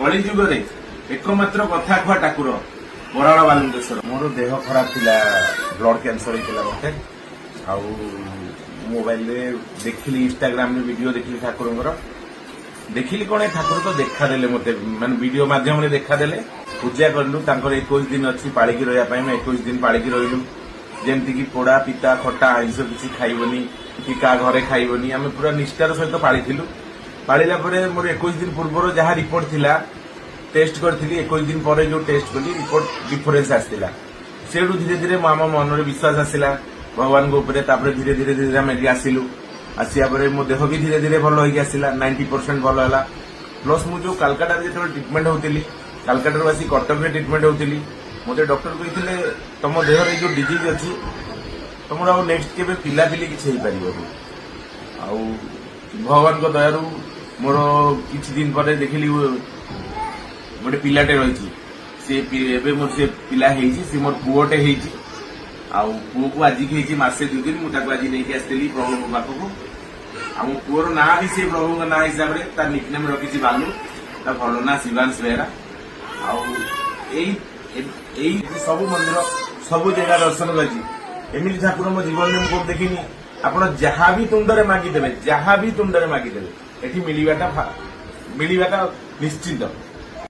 कलिजुगे एकमात्र कथा खुआ ठाकुर बराड़ बालुंकेश्वर। मोर देह खराब थिला, ब्लड कैंसर होता मत मोबाइल देखिली, इंस्टाग्राम वीडियो देखिली ठाकुर देखिली कौन ठाकुर तो देखादेले मत मान वीडियो मध्यम देखादेले। पूजा कलु 21 दिन अच्छी पाड़िकी रहा 21 दिन पाड़िकी रही जमती कि पोड़ा पिता खटा आइंस किसी खाइबनी कि क्या घरे खाइबनी आम पूरा निष्ठार सहित पाड़ी पाड़ा मोर 21 दिन पूर्व जहाँ रिपोर्ट थिला टेस्ट करी 21 दिन पर जो टेस्ट कली रिपोर्ट डिफरेन्स आसाला से धीरे धीरे आम मन में विश्वास आसला भगवान धीरे धीरे धीरे धीरे आम आसिलु आसिया मो देह भी धीरे धीरे भल होगा 90% भल है। प्लस मुझे कालकाटा जो ट्रिटमेंट होती कालकाटा आसी कटक में ट्रिटमेंट होती मत डॉक्टर कहते तुम देहर जो डिजीज अच्छी तुम नेक्स्ट के पिलापिली किसी पार भगवान दयारू मोर किछि दिन पर देखिली गोटे पिलाटे रही से मोर से पिला सी मोर पुओटे पुओ को आज की मसे 2 दिन मुझे आज नहीं आसती प्रभु पाखक आम पुओर ना भी से प्रभु ना हिसाब से तार निकनेम रखी बालू ता भल ना शिवांश बेहरा सब मंदिर सब जगह दर्शन करमि ठाकुर मो जीवन में मुझे देखनी आप जहाँ भी तुंडे मागिदेवे जहाँ भी तुंडे मागिदेवे ये मिलवाटा निश्चिंत।